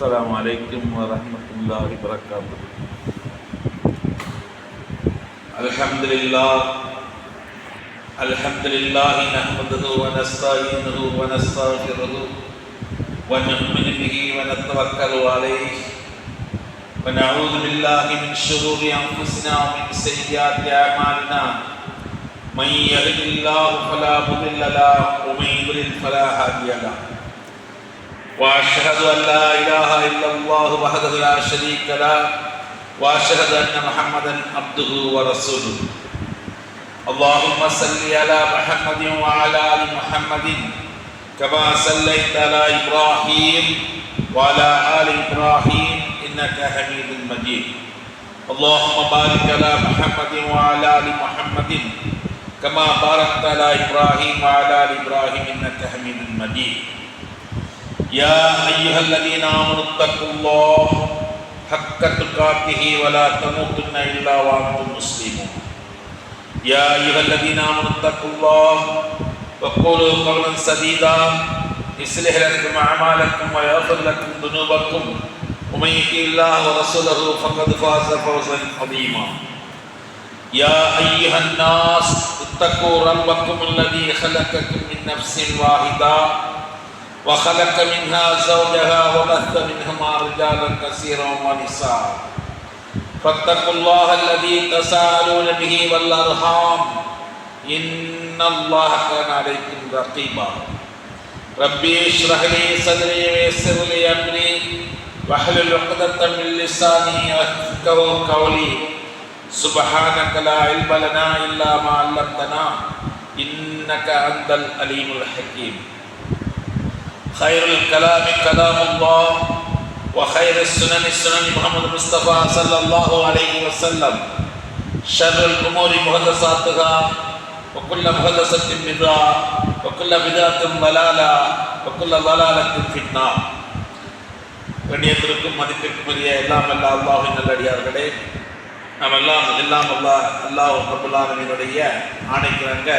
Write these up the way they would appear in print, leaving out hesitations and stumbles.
السلام عليكم ورحمة الله وبركاته. الحمد لله نحمده ونستعينه ونستغفره ونؤمن به ونتوكل عليه ونعوذ بالله من شرور أنفسنا ومن سيئات أعمالنا من يهد الله فلا مضل له ومن يضلل فلا هادي له وأشهد أن لا إله إلا الله وحده لا شريك له وأشهد أن محمدا عبده ورسوله. اللهم صل على محمد وعلى آل محمد كما صليت على إبراهيم وعلى آل إبراهيم إنك حميد مجيد. اللهم بارك على محمد وعلى آل محمد كما باركت على إبراهيم وعلى آل إبراهيم إنك حميد مجيد. يا أيها الذين آمنوا اتقوا الله حق تقاته ولا تموتن إلا وأنتم مسلمون. يا أيها الذين آمنوا اتقوا الله وقولوا قولا سديدا يصلح لكم أعمالكم ويغفر لكم ذنوبكم ومن يطع الله ورسوله فقد فاز فوزا عظيما. يا أيها الناس اتقوا ربكم الذي خلقكم من نفس واحدة وخلق منها زوجها وبث منهما رجالا كثيرا ونساء فاتقوا الله الذي تساءلون به والأرحام إن الله كان عليكم رقيبا. ربي اشرح لي صدري ويسر لي أمري واحلل عقدة من لساني يفقهوا قولي. سبحانك لا علم لنا إلا ما علمتنا إنك أنت العليم الحكيم. خير الكلام كلام الله وخير السنن سنن محمد المصطفى صلى الله عليه وسلم. شر الأمور محدثاتها وكل محدثة بدعة وكل بدعة ضلالة وكل ضلالة في النار. கண்ணியத்திற்கும் மதிப்பிற்கும் உரிய எல்லாம் அல்ல அல்லாஹ்வின் நல்லடியார்களே, நாம் எல்லாம் அல்லாஹ் ரப்பல் ஆலமீனுடைய ஆணைக்கிறங்க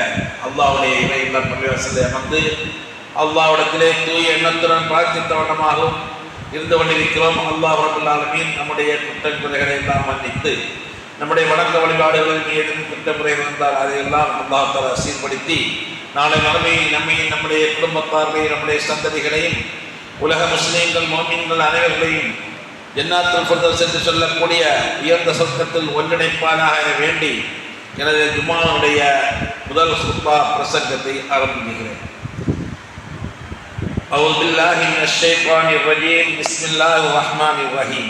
அல்லாஹ்வுடைய இறை இல்லம் பள்ளிவாசலில் அமர்ந்து அல்லாஹ்விடத்திலே தூய எண்ணத்துடன் பிரார்த்தித்தவண்ணமாகவும் இருந்து கொண்டிருக்கிறோம். அல்லாஹ் ரப்பல் ஆலமீன் நம்முடைய குற்றங்குறைகளை எல்லாம் மன்னித்து நம்முடைய வணக்க வழிபாடுகளில் ஏதும் குற்றமுறைகள் இருந்தால் அதையெல்லாம் அல்லாஹ் தஆலா சீர்படுத்தி நாளை மறுமையில் நம்மையும் நம்முடைய குடும்பத்தார்களையும் நம்முடைய சந்ததிகளையும் உலக முஸ்லீம்கள் மோமின்கள் அனைவர்களையும் ஜன்னாத்துல் ஃபிர்தௌஸ் என்று சொல்லக்கூடிய உயர்ந்த சொர்க்கத்தில் ஒன்றிணைப்பானாக வேண்டி எனது ஜும்ஆவுடைய முதல் ஹுத்பா பிரசங்கத்தை ஆரம்பிக்கிறேன். أعوذ بالله من الشيطان الرجيم. بسم الله الرحمن الرحيم.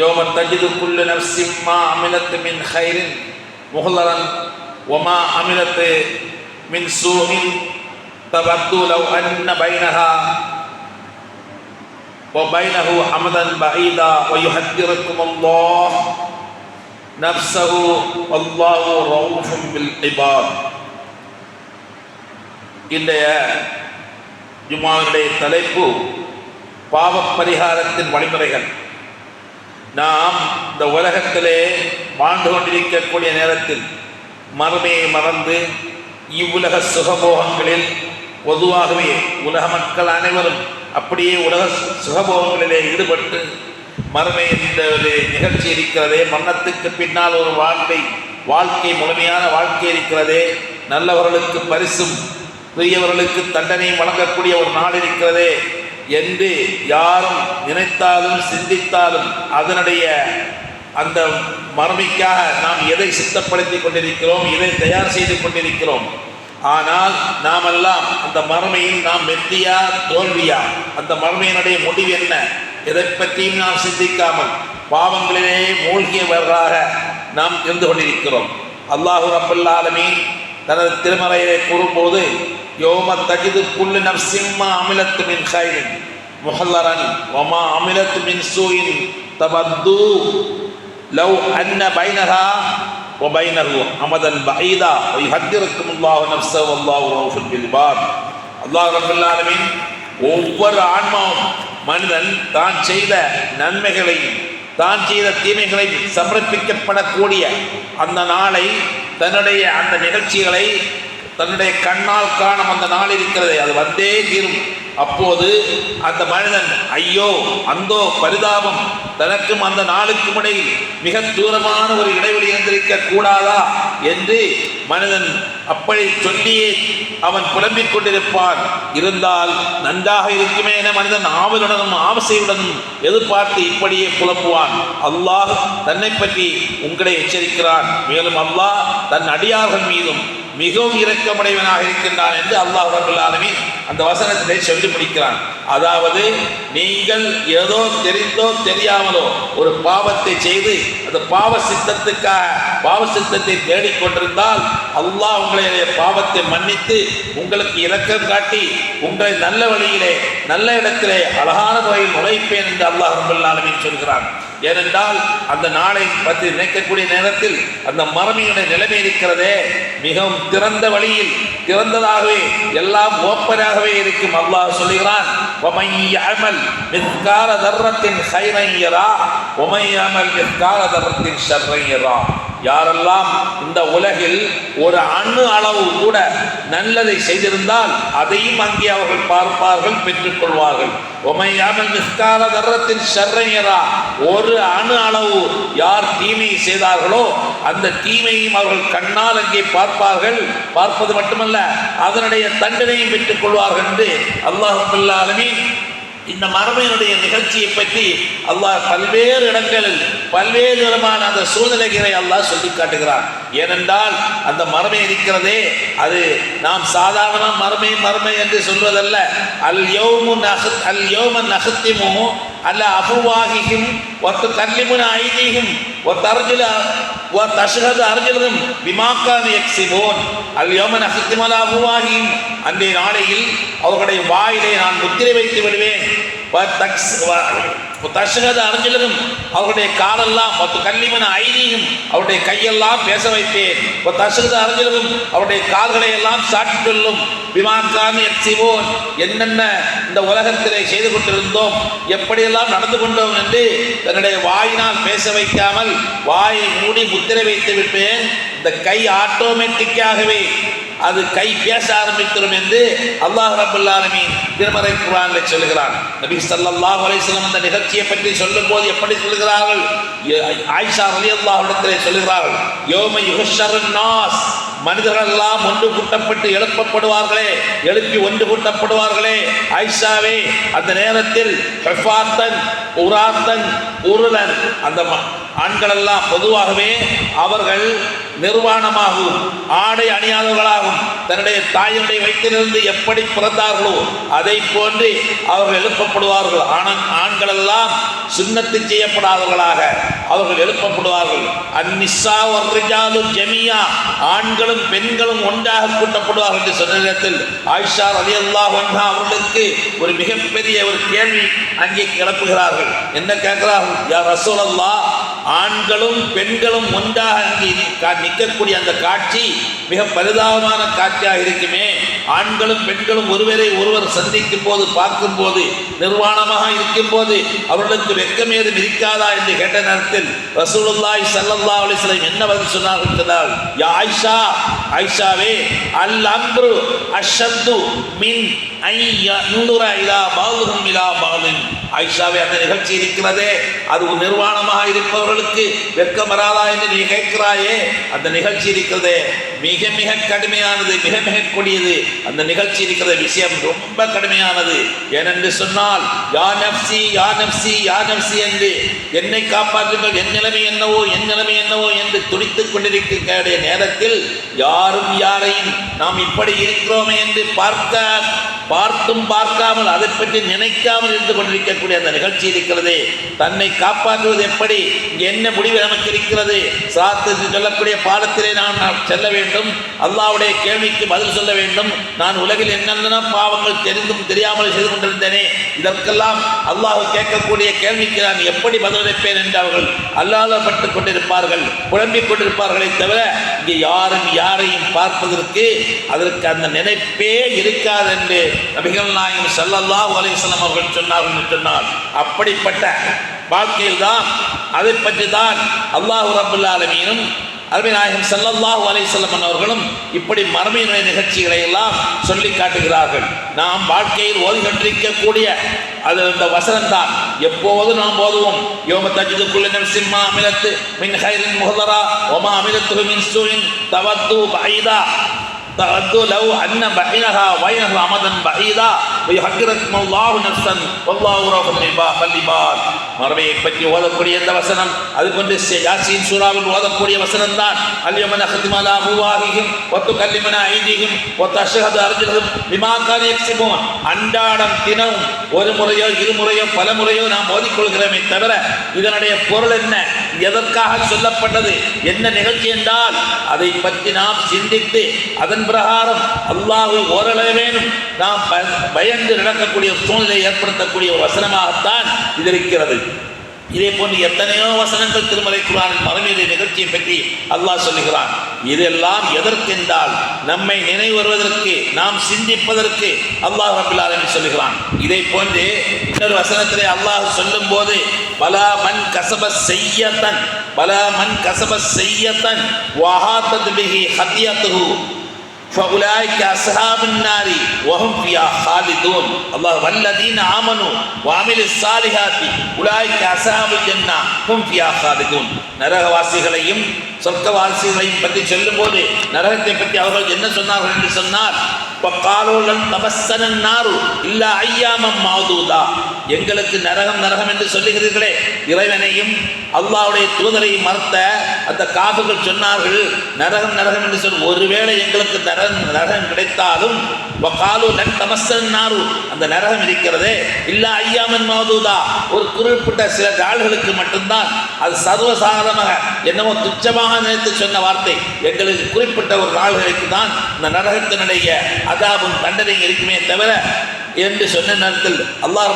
يوم تجد كل نفس ما عملت من خير محضرا وما عملت من سوء تود لو أن بينها وبينه أمدا بعيدا ويحذركم الله نفسه والله رؤوف بالعباد. இன்றைய ஜும்ஆவுடைய தலைப்பு பாவ பரிகாரத்தின் வழிமுறைகள். நாம் இந்த உலகத்திலே வாழ்ந்து கொண்டிருக்கக்கூடிய நேரத்தில் மறுமையை மறந்து இவ்வுலக சுகபோகங்களில் பொதுவாகவே உலக மக்கள் அனைவரும் அப்படியே உலக சுகபோகங்களிலே ஈடுபட்டு மறுமை என்ற ஒரு நிகழ்ச்சி இருக்கிறதே, மரணத்துக்கு பின்னால் ஒரு வாழ்க்கை முழுமையான வாழ்க்கை இருக்கிறதே, நல்லவர்களுக்கு பரிசும் பெரியவர்களுக்கு தண்டனையும் வழங்கக்கூடிய ஒரு நாள் இருக்கிறதே என்று யாரும் நினைத்தாலும் சிந்தித்தாலும் அதனுடைய அந்த மறுமைக்காக நாம் எதை சித்தப்படுத்தி கொண்டிருக்கிறோம், எதை தயார் செய்து கொண்டிருக்கிறோம். ஆனால் நாமெல்லாம் அந்த மறுமையில் நாம் வெற்றியா தோல்வியா, அந்த மறுமையினுடைய முடிவு என்ன, எதை பற்றியும் நாம் சிந்திக்காமல் பாவங்களிலே மூழ்கியவர்களாக நாம் இருந்து கொண்டிருக்கிறோம். அல்லாஹ் ரப்பல் ஆலமீன் தனது திருமறையை கூறும்போது யௌம தஜிது குல்லு நஃப்ஸின் மா அமிலத் மின் கைரின் முஹல்லரன் வமா அமிலத் மின் சூஇன் தபத்து லவ் அன்ன பைனஹா வபைனஹு அமதன் பஈதா வயுஹத்திருக்குமுல்லாஹு நஃப்ஸஹு வல்லாஹு ரഊஃபுல் பில் இபாத். அல்லாஹ் ரப்பல் ஆலமீன் ஒவ்வொரு ஆன்மாவும் மனிதன் தான் செய்த நன்மைகளையும் தான் செய்த தீமைகளையும் சமர்ப்பிக்கப்படக்கூடிய அந்த நாளை, தன்னுடைய அந்த நிகழ்ச்சிகளை தன்னுடைய கண்ணால் காணும் அந்த நாள் இருக்கிறதே, அது வந்தே தீரும். அப்போது அந்த மனிதன் ஐயோ அந்தோ பரிதாபம், தனக்கும் அந்த நாளுக்கும் இடையில் மிக தூரமான ஒரு இடைவெளி இருந்திருக்க கூடாதா என்று மனிதன் அப்படி சொல்லியே அவன் புலம்பிக் கொண்டிருப்பான். இருந்தால் நன்றாக இருக்குமே என மனிதன் ஆவலுடனும் ஆசையுடனும் எதிர்பார்த்து இப்படியே புலம்புவான். அல்லாஹ் தன்னை பற்றி உங்களை எச்சரிக்கிறான். மேலும் அல்லாஹ் தன் அடியார்கள் மீதும் மிகவும் இரக்கமுடையவனாக இருக்கின்றான் என்று அல்லாஹ் ரப்பல் ஆலமீன் அந்த வசனத்திலே சொல்லி முடிக்கிறான். அதாவது நீங்கள் ஏதோ தெரிந்தோ தெரியாமலோ ஒரு பாவத்தை செய்து அந்த பாவ சித்தத்தை தேடிக்கொண்டிருந்தால் அல்லாஹ் உங்களுடைய பாவத்தை மன்னித்து உங்களுக்கு இரக்கம் காட்டி உங்களை நல்ல வழியிலே நல்ல இடத்திலே அழகான முறையில் நுழைப்பேன் என்று அல்லாஹ் ரப்பல் ஆலமீன் சொல்கிறான். ஏனென்றால் அந்த நாளை பற்றி நினைக்கக்கூடிய நேரத்தில் அந்த மறுமையுடைய நிலைமை இருக்கிறதே மிகவும் திறந்த வழியில் திறந்ததாகவே எல்லாம் ஓப்பனாகவே இருக்கும். அல்லாஹ் சொல்லுகிறான், وَمَنْ يَعْمَلْ مِثْقَالَ ذَرَّةٍ خَيْرًا يَرَهُ وَمَنْ يَعْمَلْ مِثْقَالَ ذَرَّةٍ شَرًّا يَرَهُ. யாரெல்லாம் இந்த உலகில் ஒரு அணு அளவு கூட நல்லதை செய்திருந்தால் அதையும் அங்கே அவர்கள் பார்ப்பார்கள், பெற்றுக்கொள்வார்கள். ஒரு அணு அளவு யார் தீமையை செய்தார்களோ அந்த தீமையும் அவர்கள் கண்ணால் அங்கே பார்ப்பார்கள். பார்ப்பது மட்டுமல்ல அதனுடைய தண்டனையும் பெற்றுக் கொள்வார்கள் என்று அல்லாஹ் ரப்பல் ஆலமீன் இந்த மறுமையினுடைய நிகழ்ச்சியை பற்றி அல்லாஹ் பல்வேறு இடங்களில் பல்வேறு விதமான அந்த சூழ்நிலைகளை அல்லாஹ் சொல்லி காட்டுகிறான். ஏனென்றால் அந்த மறுமை இருக்கிறதே அது நாம் சாதாரணமாக மறுமை என்று சொல்வதல்ல. அல் யௌம நஹ்திமு அலா அஃப்வாஹிஹிம் வ துகல்லிமுனா ஐதீஹிம் வ தஷ்ஹது அர்ஜுலுஹும் பிமா கானூ யக்ஸிபூன். அல் யௌம நஹ்திமு அலா அஃப்வாஹிஹிம், அன்றைய நாளையில் அவர்களுடைய வாயிலை நான் முத்திரை வைத்து விடுவேன். தஷ்ஹது அர்ஜுலுஹும், அவர்களுடைய காலெல்லாம் துகல்லிமுனா ஐதீஹிம், அவருடைய கையெல்லாம் பேச வைப்பேன். தஷ்ஹது அர்ஜுலுஹும், அவருடைய கால்களை எல்லாம் சாட்சி சொல்லும். பிமா கானூ யக்ஸிபூன், என்னென்ன இந்த உலகத்திலே செய்து கொண்டிருந்தோம் எப்படியெல்லாம் நடந்து கொண்டோம் என்று தன்னுடைய வாயினால் பேச வைக்காமல் வாயை மூடி முத்திரை வைத்து விட்டேன். இந்த கை ஆட்டோமேட்டிக்காகவே அது கை பேச ஆரம்பித்திரும் என்று அல்லாஹ் ரப்பல் ஆலமீன் திருமறை குர்ஆனில் சொல்கிறான். நபி ஸல்லல்லாஹு அலைஹி வஸல்லம் அந்த நிகழ்ச்சியை பற்றி சொல்லும் போது எப்படி சொல்கிறார்கள்? ஆயிஷா ரலியல்லாஹு அன்ஹா சொல்கிறார்கள், யௌம யுஹ்ஷருன் நாஸ், மனிதர்கள் எல்லாம் ஒன்று கூட்டப்பட்டு எழுப்பப்படுவார்களே, எழுப்பி ஒன்று கூட்டப்படுவார்களே ஆயிஷாவே, அந்த நேரத்தில் ஹஃபாத்தன் உராத்தன் உருளன், அந்த ஆண்கள் எல்லாம் பொதுவாகவே அவர்கள் நிர்வாணமாகவும் ஆடை அணியாதவர்களாகவும் தன்னுடைய தாயினுடைய வயிற்றிலிருந்து எப்படி பிறந்தார்களோ அதை போன்று அவர்கள் எழுப்பப்படுவார்கள். ஆண்கள் எல்லாம் சுன்னத்து செய்யப்படாதவர்களாக அவர்கள் எழுப்பப்படுவார்கள். அந்நிஸ்ஸா வர்ரிஜாலு ஜமீஆ, ஆண்களும் பெண்களும் ஒன்றாக கூட்டப்படுவார்கள் என்று சொன்ன நேரத்தில் ஆயிஷா ரலியல்லாஹு அன்ஹா அவர்களுக்கு ஒரு மிகப்பெரிய ஒரு கேள்வி அங்கே கிளப்புகிறார்கள். என்ன கேட்கிறார்கள்? யா ரசூலல்லாஹ், ஆண்களும் பெண்களும் ஒன்றாக அங்கே நிற்கக்கூடிய அந்த காட்சி மிக பரிதாபமான காட்சியாக இருக்குமே. ஆண்களும் பெண்களும் ஒருவரை ஒருவர் சந்திக்கும் போது பார்க்கும் போது நிர்வாணமாக இருக்கும் போது அவர்களுக்கு வெட்கம் ஏதும் இருக்காதா என்று கேட்ட நேரத்தில் ரசூலுல்லாஹி ஸல்லல்லாஹு அலைஹி வஸல்லம் என்ன பதில் சொன்னார்கள் என்றால், யா ஆயிஷா, ஆயிஷாவே, அல் அம்ரு அஷத்து மின் ஐயுரா இலா பாலுஹும் இலா பாலின். ஆயிஷாவே, அந்த நிகழ்ச்சி இருக்கிறதே அது நிர்வாணமாக இருப்பவர்களுக்கு வெட்கம் வராதா என்று நீ கேட்கிறாயே, அந்த நிகழ்ச்சி இருக்கிறதே மிக மிக கடுமையானது, மிக மிக கொடியது. அந்த நிகழ்ச்சி இருக்கிற விஷயம் ரொம்ப கடுமையானது. ஏனென்று சொன்னால் யா நஃப்ஸி யா நஃப்ஸி யா நஃப்ஸி என்று என்னை காப்பாற்றுங்கள், என் நிலைமை என்னவோ என் நிலைமை என்னவோ என்று துடித்துக் கொண்டிருக்கிற நேரத்தில் யாரும் யாரையும் நாம் இப்படி இருக்கிறோமே என்று பார்த்தும் பார்க்காமல் அதை பற்றி நினைக்காமல் இருந்து கொண்டிருக்கக்கூடிய அந்த நிகழ்ச்சி இருக்கிறதே, தன்னை காப்பாற்றுவது எப்படி, என்ன முடிவு நமக்கு இருக்கிறது, சாத்திற்கு சொல்லக்கூடிய பாடத்திலே நான் செல்ல வேண்டும், அல்லாஹ்வுடைய கேள்விக்கு பதில் சொல்ல வேண்டும். நான் உலகில் என்னென்ன பாவங்கள் தெரிந்தும் தெரியாமல் செய்து கொண்டிருந்தேனே, இதற்கெல்லாம் அல்லாஹ் கேட்கக்கூடிய கேள்விக்கு நான் எப்படி பதிலளிப்பேன் என்று அவர்கள் அல்லாஹ்பட்டு கொண்டிருப்பார்கள், புலம்பிக் கொண்டிருப்பார்களே தவிர இங்கே யாரும் யாரையும் பார்ப்பதற்கு அதற்கு அந்த நினைப்பே இருக்காது என்று நபிகள் நாயகம் ஸல்லல்லாஹு அலைஹி வஸல்லம் அவர்கள் சொன்னார்கள் என்று சொன்னால், அப்படிப்பட்ட வாழ்க்கையில் தான் அதை பற்றி தான் அல்லாஹ் ரப்பல் ஆலமீனும் அருமைநாயகம் ஸல்லல்லாஹு அலைஹி வஸல்லம் அவர்களும் இப்படி மறுமையினுடைய நிகழ்ச்சிகளை எல்லாம் சொல்லி காட்டுகிறார்கள். நாம் வாழ்க்கையில் ஓதிக்கொண்டிருக்கக்கூடிய அது அந்த வசனம் தான் எப்போது நாம் ஓதுவோம். யௌம தஜிது குல்லு நஃப்ஸின் மா அமிலத் மின் கைரின் முஹ்தரா வ மா அமிலத்து மின் சூஇன் தவத்து பஈதா தவத்து லவ் அன்ன பைனஹா வைனஹு அமதன் பஈதா வயஹக்கிரக்குமுல்லாஹு நஃப்ஸன் வல்லாஹு ரஹூஃபுன் பில் மறுமையை பற்றி ஓதக்கூடிய இந்த வசனம் அது கொண்டு யாசீன் சூராவில் ஓதக்கூடிய வசனம் தான். அல்யௌம நஹ்திமு அலா அஃப்வாஹிஹிம் வ துகல்லிமுனா ஐதீஹிம் வ தஷ்ஹது அர்ஜுலுஹும் பிமா கானூ யக்ஸிபூன். அன்றாடம் தினம் ஒரு முறையோ இருமுறையோ பல முறையோ நாம் ஓதிக்கொள்கிறோமே தவிர இதனுடைய பொருள் என்ன, எதற்காக சொல்லப்பட்டது, என்ன நிகழ்ச்சி என்றால் அதை பற்றி நாம் சிந்தித்து அதன் பிரகாரம் அல்லாஹ்வை ஓரளவேனும் நாம் பயந்து நடக்கக்கூடிய சூழ்நிலை ஏற்படுத்தக்கூடிய ஒரு வசனமாகத்தான் இது இருக்கிறது. இதே போன்று எத்தனையோ வசனங்கள் திருமறை குர்ஆனில் மறுமையுடைய நிகழ்ச்சியை பற்றி அல்லாஹ் சொல்லுகிறான். இதெல்லாம் எதற்கென்றால் நம்மை நினைவு வருவதற்கு, நாம் சிந்திப்பதற்கு அல்லாஹ் ரப்பல் ஆலமீன் சொல்லுகிறான். இதை போன்று இன்னொரு வசனத்திலே அல்லாஹ் சொல்லும் போது பலா மன் கஸப ஸய்யத்தன் வஹாத்தத் பிஹி ஹதியத்துஹு فأولئك أصحاب النار وهم فيها خالدون. الله والذين آمنوا وعملوا الصالحات أولئك أصحاب الجنة هم فيها خالدون. நரகவாசிகளையும் சொர்க்கவாசிகளையும் பற்றி சொல்லும்போது நரகத்தை பற்றி அவர்கள் என்ன சொன்னார்கள் என்று சொன்னார், எங்களுக்கு நரகம் நரகம் என்று சொல்லுகிறீர்களே, இறைவனையும் அல்லாஹ்வுடைய தூதரையும் மறுத்த அந்த காஃபிர்கள் சொன்னார்கள் நரகம் நரகம் என்று சொல், ஒருவேளை எங்களுக்கு நரகம் கிடைத்தாலும் அந்த நரகம் இருக்கிறதே இல்லா ஐயாமன் மௌதூதா, ஒரு குறிப்பிட்ட சில நாள்களுக்கு மட்டும்தான், அது சர்வசாதாரணமாக என்னவோ துச்சமாக நினைத்து சொன்ன வார்த்தை. எங்களுக்கு குறிப்பிட்ட ஒரு நாள்களுக்கு தான் இந்த நரகத்தினுடைய அதாபும் தண்டனை இருக்குமே தவிர என்று சொன்ன நேரத்தில் அல்லாஹ்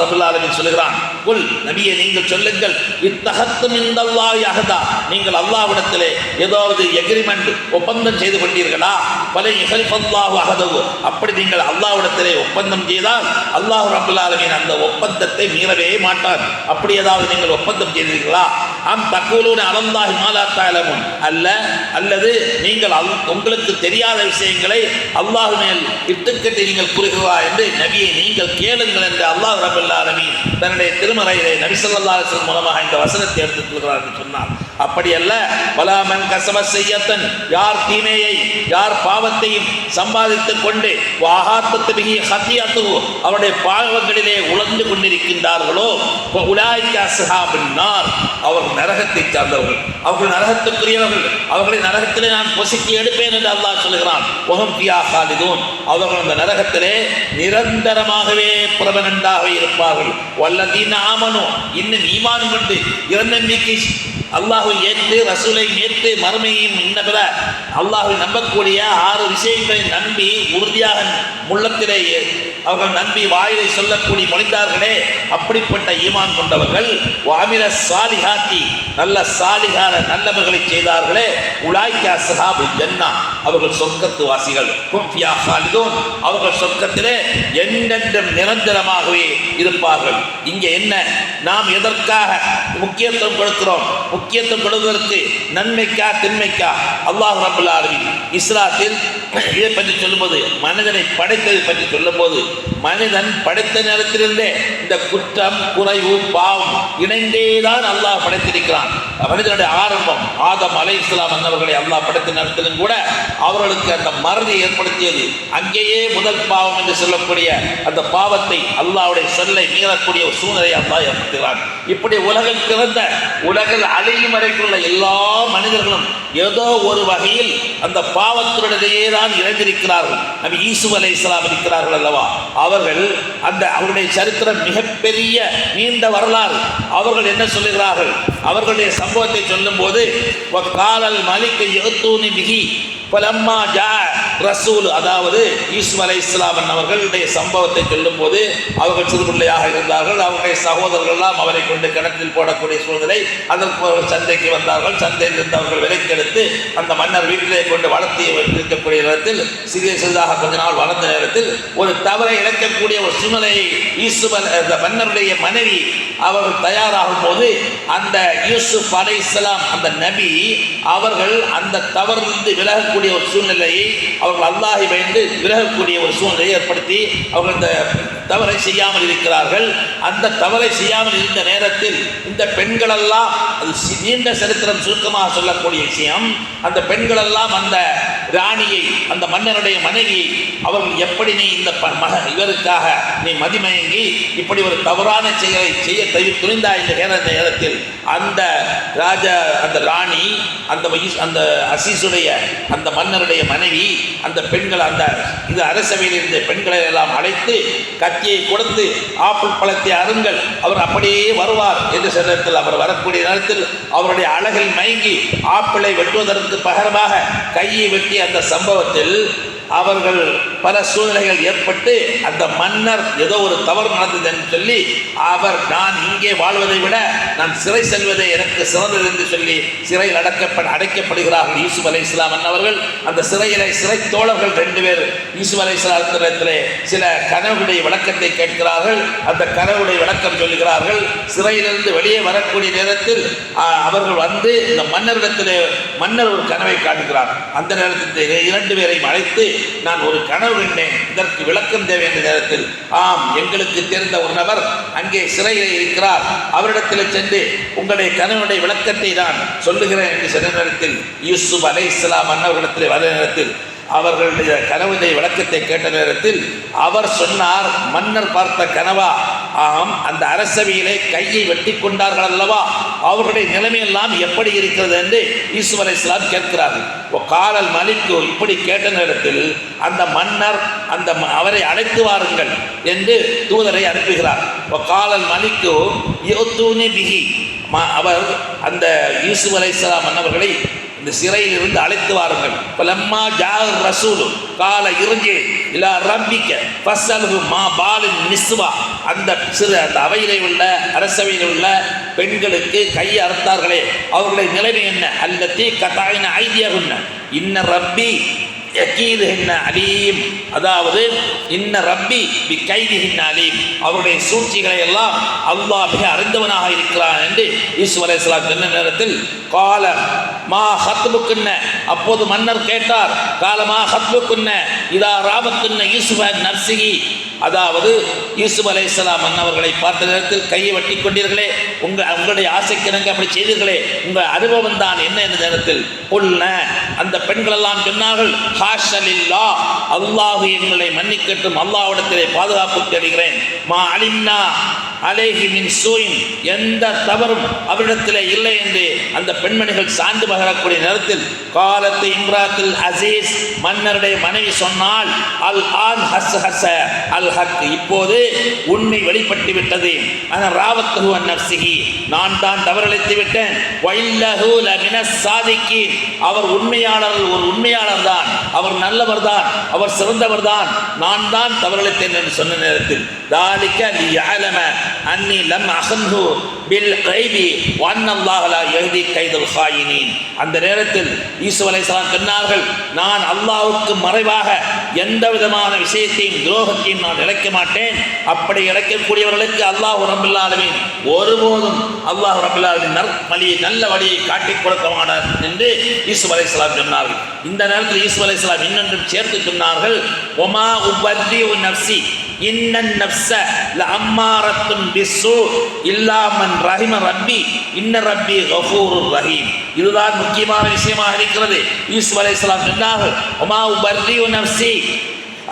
ரப்பல் ஆலமீன் சொல்கிறான், குல் நபியே நீங்கள் சொல்லுங்கள், இத்தஹத்தும் இன்தல்லாஹி அஹதா, நீங்கள் அல்லாஹ்விடத்திலே ஏதாவது எக்ரிமெண்ட் ஒப்பந்தம் செய்து கொண்டீர்களா? பல யஹ்லிஃபல்லாஹு அஹதஹு, அப்படி நீங்கள் அல்லாஹ்விடத்திலே ஒப்பந்தம் செய்தால் அல்லாஹ் ரப்பல் ஆலமீன் அந்த ஒப்பந்தத்தை மீறவே மாட்டார். அப்படி ஏதாவது நீங்கள் ஒப்பந்தம் செய்தீர்களா? அம் தக்கூலூன அலல்லாஹி மா லா தஅலமூன், அல்லது நீங்கள் உங்களுக்கு தெரியாத விஷயங்களை அல்லாஹ் மேல் இட்டுக்கட்டி நீங்கள் கூறுகிறீர்களா என்று நபியை நீங்கள் கேளுங்கள் என்று அல்லாஹ் ரப்பல் ஆலமீன் தன்னுடைய திருமறையிலே நபி ஸல்லல்லாஹு அலைஹி வஸல்லம் மூலமாக இந்த வசனத்தை எடுத்துக் கொள்கிறார் என்று சொன்னார். அப்படி அல்ல, வலா மன் கஸப ஸய்யத்தன், யார் தீமையை யார் பாவத்தையும் சம்பாதித்துக் கொண்டு வஹாத்தத் பிஹி ஹதியத்துஹு, அவருடைய பாவங்களிலே உழந்து கொண்டிருக்கின்றார்களோ உலாயிக அஸ்ஹாபுன் நார், அவர்கள் நரகத்தை சார்ந்தவர்கள், அவர்கள் நரகத்துக்குரியவர்கள், அவர்களை நரகத்திலே நான் பொசுக்கி எடுப்பேன் என்று அல்லாஹ் சொல்கிறான். வஹும் ஃபியா காலிதூன், அவர்கள் அந்த நரகத்திலே நிரந்தரமாகவே பிரபலண்டாகவே இருப்பார்கள். வல்லதீன ஆமனு, இன்னும் ஈமான் கொண்டு இறைநம்பிக்கை அல்லாஹை ஏற்று ரசூலை ஏற்று மறுமையும் இன்னபிற அல்லாஹை நம்பக்கூடிய 6 விஷயங்களை நம்பி உறுதியாக உள்ளத்திலே அவர்கள் நம்பி வாயிலை சொல்லக்கூடிய மொழிந்தார்களே, அப்படிப்பட்ட ஈமான் கொண்டவர்கள் வாமில சாலிஹாத்தி, நல்ல சாலிகான நல்லவர்களை செய்தார்களே, உலாய்க அஸ்ஹாபுல் ஜன்னா, அவர்கள் சொர்க்கத்து வாசிகள். ஹும் ஃபியா காலிதூன், அவர்கள் சொர்க்கத்திலே என்றென்றும் நிரந்தரமாகவே இருப்பார்கள். இங்கே என்ன நாம் எதற்காக முக்கியத்துவம் கொடுக்கிறோம்? முக்கியத்துவம் கொடுப்பதற்கு நன்மைக்கா தின்மைக்கா? அல்லாஹ் ரப்பல் ஆலமீன் இஸ்லாத்தில் இதை பற்றி சொல்லும்போது, மனிதனை படைத்ததை பற்றி சொல்லும்போது, மனிதன் படைத்த நேரத்திலிருந்தே இந்த குற்றம் குறைவு பாவம் இணைந்தேதான் அல்லாஹ் படைத்திருக்கிறான். மனிதனுடைய ஆரம்பம் ஆதம் அலைஹிஸ்ஸலாம் அன்னவர்களை அல்லாஹ் படைத்த நேரத்திலும் கூட அவர்களுக்கு அந்த மறதி ஏற்படுத்தியது. அங்கேயே முதல் பாவம் என்று சொல்லக்கூடிய அந்த பாவத்தை அல்லாஹ்வுடைய சொல்லை மீறக்கூடிய ஒரு சூழ்நிலை அல்லாஹ் ஏற்படுத்துகிறான். இப்படி உலகில் பிறந்த உலகில் அழியும் வரைக்குள்ள எல்லா மனிதர்களும் ஏதோ ஒரு வகையில் அந்த பாவத்தினுடையே தான் இறந்திருக்கிறார்கள். நபி யூசுப் அலைஹிஸ்ஸலாம் இருக்கிறார்கள் அல்லவா, அவர்களுடைய சரித்திரம் மிகப்பெரிய நீண்ட வரலாறு. அவர்கள் என்ன சொல்லுகிறார்கள்? அவர்களுடைய சம்பவத்தை சொல்லும் போது, காலல் மலிக் யத்தூனி பிஹி, பலம்மா ஜா ரசூல், அதாவது யூசுப் அலைஹிஸ்ஸலாம் அவர்களுடைய சம்பவத்தை சொல்லும் போது அவர்கள் சிறுபிள்ளையாக இருந்தார்கள். அவருடைய சகோதரர்கள்லாம் அவரை கொண்டு கிணற்றில் போடக்கூடிய சூழ்நிலை. அதற்கு அவர்கள் சந்தைக்கு வந்தார்கள். சந்தையில் இருந்து அவர்கள் விலைக்கெடுத்து அந்த மன்னர் வீட்டிலே கொண்டு வளர்த்தி இருக்கக்கூடிய நேரத்தில் சிறிய சிறிதாக கொஞ்ச நாள் வளர்ந்த நேரத்தில் ஒரு தவறை இழக்கக்கூடிய ஒரு சூழ்நிலையை யூசுப் அந்த மன்னருடைய மனைவி அவர்கள் தயாராகும் போது அந்த யூசுப் அலைஹிஸ்ஸலாம் அந்த நபி அவர்கள் அந்த தவறிலிருந்து விலகக்கூடிய ஒரு சூழ்நிலையை அவர்கள் அல்லாஹை பயந்து விலகக்கூடிய ஒரு சூழ்நிலையை ஏற்படுத்தி அவர்கள் இந்த தவறை செய்யாமல் இருக்கிறார்கள். அந்த தவறை செய்யாமல் இருந்த நேரத்தில் இந்த பெண்களெல்லாம், அது நீண்ட சரித்திரம் சுருக்கமாக சொல்லக்கூடிய விஷயம், அந்த பெண்களெல்லாம் அந்த ராணியை, அந்த மன்னருடைய மனைவியை அவர்கள் எப்படி நீ இந்த இவருக்காக நீ மதிமயங்கி இப்படி ஒரு தவறான செயலை செய்ய துணிந்தா என்ற நேரத்தில் அந்த அந்த ராணி அந்த அசீசுடைய அந்த மன்னருடைய மனைவி அந்த பெண்கள் அந்த இது அரசவையில் இருந்த பெண்களை எல்லாம் அழைத்து கத்தியை கொடுத்து ஆப்பிள் பழத்தை அருங்கள், அவர் அப்படியே வருவார் என்ற நேரத்தில் அவர் வரக்கூடிய நேரத்தில் அவருடைய அழகில் மயங்கி ஆப்பிளை வெட்டுவதற்கு பகரமாக கையை வெட்டி அந்த சம்பவத்தில் அவர்கள் பல சூழ்நிலைகள் ஏற்பட்டு அந்த மன்னர் ஏதோ ஒரு தவறு நடந்தது என்று சொல்லி அவர் நான் இங்கே வாழ்வதை விட நான் சிறை செல்வதே எனக்கு சிறந்தது என்று சொல்லி சிறையில் அடைக்கப்படுகிறார்கள் யூசுப் அலைஹிஸ்ஸலாம் அவர்கள். அந்த சிறை தோழர்கள் 2 பேர் யூசுப் அலைஹிஸ்ஸலாத்திலே சில கனவுடைய விளக்கத்தை கேட்கிறார்கள். அந்த கனவுடைய விளக்கம் சொல்லுகிறார்கள். சிறையிலிருந்து வெளியே வரக்கூடிய நேரத்தில் அவர்கள் வந்து இந்த மன்னரிடத்திலே மன்னர் ஒரு கனவை காட்டுகிறார். அந்த நேரத்தில் 2 பேரையும் அழைத்து நான் ஒரு கனவு கண்டேன், இதற்கு விளக்கம் தேவை என்ற நேரத்தில் ஆம் எங்களுக்கு தெரிந்த ஒரு நபர் அங்கே சிறையில் இருக்கிறார், அவரிடத்தில் சென்று உங்களுடைய கனவுடைய விளக்கத்தை நான் சொல்லுகிறேன் என்று சொன்ன நேரத்தில் யூசுப் அலைஹிஸ்ஸலாம் அவர்களிடத்தில் வர நேரத்தில் அவர்களுடைய கனவுடைய விளக்கத்தை கேட்ட நேரத்தில் அவர் சொன்னார், மன்னர் பார்த்த கனவா? ஆம், அந்த அரசவையிலே கையை வெட்டி கொண்டார்கள் அல்லவா, அவர்களுடைய நிலைமையெல்லாம் எப்படி இருக்கிறது என்று யூசுப் அலைஹிஸ்ஸலாம் கேட்கிறார்கள். காலல் மலிக்கு இப்படி கேட்ட நேரத்தில் அந்த மன்னர் அவரை அழைத்து வாருங்கள் என்று தூதரை அனுப்புகிறார். காலல் மலிக்கு யோத்தூனி பிஹி, அவர் அந்த யூசுப் அலைஹிஸ்ஸலாம் அவர்களை இந்த சிறையில் இருந்து அழைத்து வாருங்கள். பலம்மா ஜார் ரசூலு கால இறங்கி இல்லா ரப்பிக்க ஃபஸ்ஸல்ஹு மா பாலின் நிஸ்வா, அந்த அவையிலே உள்ள அரசவையில் உள்ள பெண்களுக்கு கையை அறுத்தார்களே அவர்களுடைய நிலைமை என்ன? அல்லத்தி கதாயின ஐதியகுன்ன இன்ன ரப்பி யகீதுஹின்ன அலீம், அதாவது இன்ன ரப்பி பி கைதிஹின்ன அலீம், அவருடைய சூழ்ச்சிகளை எல்லாம் அல்லாஹ் மிக அறிந்தவனாக இருக்கிறான் என்று யூசுப் அலைஹிஸ்ஸலாம் சொன்ன நேரத்தில் கால மா ஹத்புக்குன்ன, அப்போது மன்னர் கேட்டார், கால மா ஹத்புக்குன்ன இதா ராபத்துன்ன யூசுஃப நஃப்ஸிஹி, அதாவது யூசுப் அலைஹிஸ்ஸலாம் அவர்களை பார்த்த நேரத்தில் கையை வெட்டி கொண்டீர்களே, உங்களுடைய ஆசைக்கிணங்க அப்படி செய்தீர்களே, உங்கள் அனுபவம் தான் என்ன என்ற நேரத்தில் புல்ன, அந்த பெண்கள் எல்லாம் சொன்னார்கள், ஹாஷலில்லா, அல்லாஹ் எங்களை மன்னிக்கட்டும், அல்லாஹ்விடத்திலே பாதுகாப்பு தேடுகிறேன், மா அலிம்னா அலேஹி மின் சூயின், எந்த தவறும் அவரிடத்திலே இல்லை என்று அந்த பெண்மணிகள் சான்று பகரக்கூடிய நேரத்தில் காலத்து இம்ராத்தில் அசீஸ், மன்னருடைய மனைவி சொன்னால், அல் ஆன் ஹஸ் ஹஸ் அல் ஹக், இப்போது உண்மை வெளிப்பட்டு விட்டது, ஆனால் ராவத்துஹு அன் நஃப்ஸிஹி, நான் தான் தவறளித்து விட்டேன், வைல்லஹு லமினஸ் சாதிக்கீன், அவர் உண்மையாளர், ஒரு உண்மையாளர் தான், அவர் நல்லவர் தான், அவர் சிறந்தவர் தான், நான் தான் தவறளித்தேன் என்று சொன்ன நேரத்தில் தாலிக லியஅலம அன்னி லம் அஹன்ஹு பில் கைபி வன்னல்லாஹ லா யஹ்தி கைதுல் ஹாயினீன், அந்த நேரத்தில் யூசுப் அலைஹிஸ்ஸலாம் சொன்னார்கள், நான் அல்லாஹ்வுக்கு மறைவாக எந்த விதமான விஷயத்தையும் துரோகத்தையும் நான் இழைக்க மாட்டேன், அப்படி இழைக்கக்கூடியவர்களுக்கு அல்லாஹ் ரப்பல் ஆலமீன் ஒருபோதும் அல்லாஹ் ரப்பல் ஆலமீன் நல்ல வழியை காட்டிக் கொடுக்க மாட்டார் என்று யூசுப் அலைஹிஸ்ஸலாம் சொன்னார்கள். இந்த நேரத்தில் யூசுப் அலைஹிஸ்ஸலாம் இன்னொன்றும் சேர்த்து சொன்னார்கள், ஒமா உபர்ரிஉ நஃப்ஸி இன்னன் நஃப்ஸ லஅம்மாரத்துன் பிஸ்ஸூ இல்லா மன் ரஹிம ரப்பி இன்ன ரப்பி கஃபூருர் ரஹீம், இதுதான் முக்கியமான விஷயமாக இருக்கிறது. யூசுப் அலைஹிஸ்ஸலாம் சொன்னார்கள், ஒமா உபர்ரிஉ நஃப்ஸி,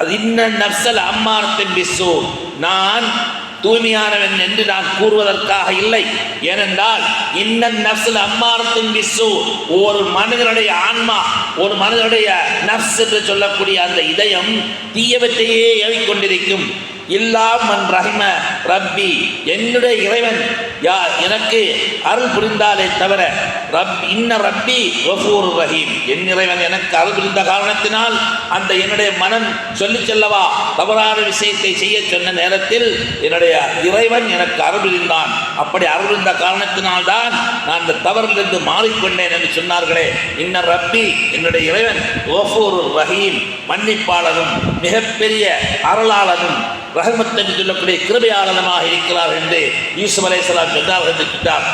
அது இன்னன் நஃப்ஸ லஅம்மாரத்துன் பிஸ்ஸூ, நான் தூய்மையானவன் என்று நான் கூறுவதற்காக இல்லை, ஏனென்றால் இன்னன் நஃப்ஸுல் அம்மாரத்துன் பிஸ்ஸூ, ஒரு மனிதனுடைய ஆன்மா, ஒரு மனிதனுடைய நஃப்ஸ் என்று சொல்லக்கூடிய அந்த இதயம் தீயவற்றையே ஏவிக்கொண்டிருக்கும். இல்லா மன் ரஹிம ரப்பி, என்னுடைய இறைவன் எனக்கு அருள் புரிந்தாலே தவிர இன்ன ரப்பி கஃபூர் ரஹீம், என் இறைவன் எனக்கு அருள் புரிந்த காரணத்தினால் அந்த என்னுடைய மனம் சொல்லி செல்லவா தவறான விஷயத்தை செய்ய சொன்ன நேரத்தில் என்னுடைய இறைவன் எனக்கு அருள் புரிந்தான். அப்படி அருள் புரிந்த காரணத்தினால்தான் நான் அந்த தவறிலிருந்து மாறிக்கொண்டேன் என்று சொன்னார்களே. இன்ன ரப்பி, என்னுடைய இறைவன் கஃபூர் ரஹீம், மன்னிப்பாளரும் மிகப்பெரிய அருளாளனும் ரஹமத் என்று சொல்லக்கூடிய கிருபையாளனமாக இருக்கிறார் என்று யூசுப் அலைஹிஸ்ஸலாம் சொன்னார் என்று சொன்னார்.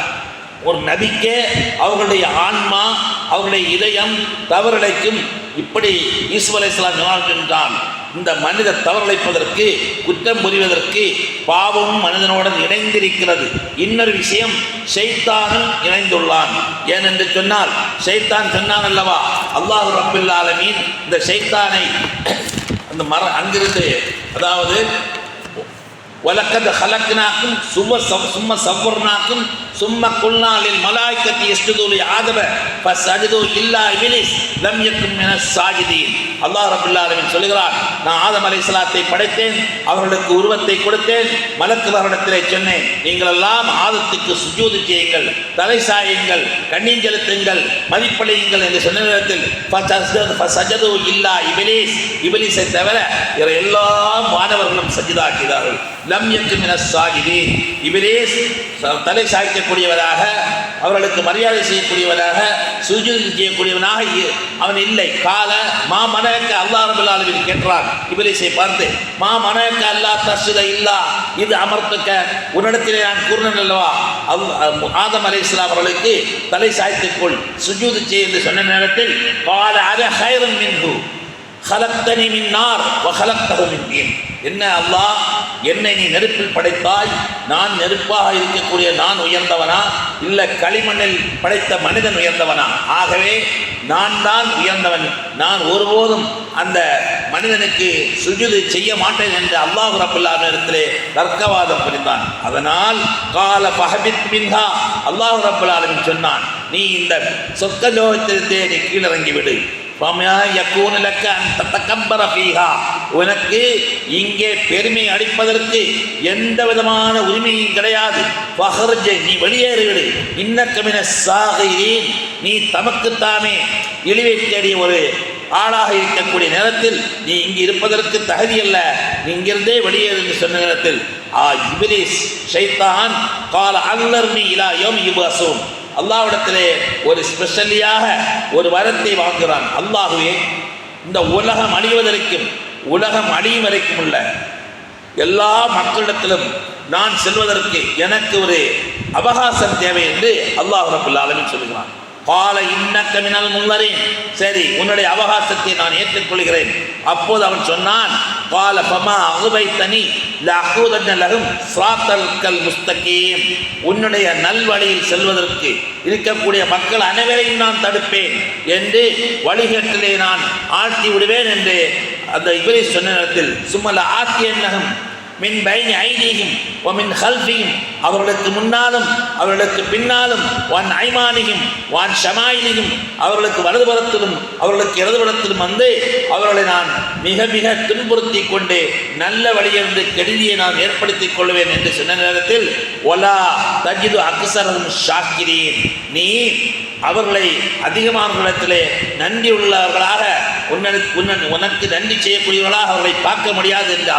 ஒரு நபிக்கே அவர்களுடைய ஆன்மா, அவர்களுடைய இதயம் தவறிழைக்கும். இப்படி யூசுப் அலைஹிஸ்ஸலாம் சொன்னார்கள் என்றால் இந்த மனித தவறிழைப்பதற்கு, குற்றம் புரிவதற்கு பாவமும் மனிதனுடன் இணைந்திருக்கிறது. இன்னொரு விஷயம், ஷைத்தானும் இணைந்துள்ளான். ஏனென்று சொன்னால் ஷைத்தான் சொன்னான் அல்லவா, அல்லாஹ் ரப்புல் ஆலமீன் இந்த ஷைத்தானை அந்த அங்கிருந்து, அதாவது வலக்கத் ஹலக்னாக்கும் சும்ம சவ்வர்னாக்கும் சும்ம குல்னா லில் மலாயிகத்தி யஸ்ஜுது லி ஆதம ஃபஸஜது இல்லா இப்லீஸ் லம் யகுன் மினஸ் சாஜிதீன். அல்லாஹ் ரப்பல் ஆலமீன் சொல்கிறார், நான் ஆதம் அலைஹிஸ்ஸலாத்தை படைத்தேன், அவர்களுக்கு உருவத்தை கொடுத்தேன், மலக்குகளிடத்திலே சொன்னேன், நீங்கள் எல்லாம் ஆதத்துக்கு சுஜூது செய்யுங்கள், தலை சாயுங்கள், கண்ணீர் செலுத்துங்கள், மதிப்படையுங்கள் என்று சொன்ன நேரத்தில் ஃபஸஜது இல்லா இப்லீஸ், இப்லீஸை தவிர எல்லா மாணவர்களும் சஜிதாக்கிறார்கள். லம் யகுன் மினஸ் சாஜிதீன், இப்லீஸ் தலை சாய்க்கக்கூடியவராக, அவர்களுக்கு மரியாதை செய்யக்கூடியவராக, சுஜூது செய்யக்கூடியவனாக அவன் இல்லை. கால மா மனக்க, அல்லாஹ் ரப்பல் ஆலமீன் கேட்கிறான் இப்லீஸை பார்த்து, மா மனக்க அல்லா தஸ்ஜுத இல்லா இது அமர்த்துக்க, உன்னிடத்திலே நான் கூறினேன் அல்லவா ஆதம் அலைஹிஸ்ஸலாம் அவர்களுக்கு தலை சாய்த்துக்கொள், சுஜூது செய் என்று சொன்ன நேரத்தில் கால அன கைருன் மின்ஹு ஹலக்தனி மின் நார் வ ஹலக்தஹு மின் தீன், என்ன அல்லாஹ், என்னை நீ நெருப்பில் படைத்தாய், நான் நெருப்பாக இருக்கக்கூடிய நான் உயர்ந்தவனா, இல்லை களிமண்ணில் படைத்த மனிதன் உயர்ந்தவனா? ஆகவே நான் தான் உயர்ந்தவன், நான் ஒருபோதும் அந்த மனிதனுக்கு சுஜூது செய்ய மாட்டேன் என்று அல்லாஹ் ரப்பல் ஆலமீனிடத்திலே தர்க்கவாதம் புரிந்தான். அதனால் கால ஃபஹபித் மின்ஹா, அல்லாஹ் ரப்பல் ஆலமீன் சொன்னான், நீ இந்த சொர்க்கலோகத்திலிருந்தே நீ கீழிறங்கி விடு. உனக்கு இங்கே பெருமை அடிப்பதற்கு எந்த விதமான உரிமையும் கிடையாது. நீ வெளியேறிவிடு. இன்னக்கமின சாகிரீன், நீ தமக்குத்தாமே இழிவை தேடிய ஒரு ஆளாக இருக்கக்கூடிய நேரத்தில் நீ இங்கு இருப்பதற்கு தகுதி அல்ல, நீ இங்கிருந்தே வெளியேறு என்று சொன்ன நேரத்தில் இப்லீஸ் ஷைத்தான் கால அல்லர்னி இலா யௌமி யுபஅஸூன், அல்லாஹ்விடத்திலே ஒரு ஸ்பெஷலியாக ஒரு வரத்தை வாங்குகிறான். அல்லாஹ்வே, இந்த உலகம் அழிவதற்கும் உலகம் அழியும் வரைக்கும் உள்ள எல்லா மக்களிடத்திலும் நான் செல்வதற்கு எனக்கு ஒரு அவகாசம் தேவை என்று அல்லாஹ் ரப்பல் ஆலமீன் சொல்கிறான். கால இன்னக்க மினல் முன்தரீன், சரி உன்னுடைய அவகாசத்தை நான் ஏற்றுக்கொள்கிறேன். அப்போது அவன் சொன்னான், கால ஃபமா அகுபைத்தனி லஅகூதன்ன லஹும் ஸிராத்தல் முஸ்தகீம், உன்னுடைய நல்வழியில் செல்வதற்கு இருக்கக்கூடிய மக்கள் அனைவரையும் நான் தடுப்பேன் என்று வழிகேட்டிலே நான் ஆழ்த்தி விடுவேன் என்று அந்த இப்லீஸ் சொன்ன நேரத்தில் சும்மல ஆத்தியன்னஹும் மின் பைனி ஐதீஹிம் வ மின் ஹல்ஃபிஹிம், அவர்களுக்கு முன்னாலும் அவர்களுக்கு பின்னாலும், வான் ஐமானிஹிம் வான் ஷமாயிலிஹிம், அவர்களுக்கு வலதுபுறத்திலும் அவர்களுக்கு இடதுபுறத்திலும் வந்து அவர்களை நான் மிக மிக துன்புறுத்தி கொண்டு நல்ல வழியிலிருந்து கெடுதியை நான் ஏற்படுத்திக் கொள்வேன் என்று சொன்ன நேரத்தில் ஒலா தஜிது அக்ஸரஹும் ஷாக்கிரீன், நீ அவர்களை அதிகமானவர்களிடத்திலே நன்றி உள்ளவர்களாக உனக்கு நன்றி செய்யக்கூடியவர்களாக அவர்களை பார்க்க முடியாது என்று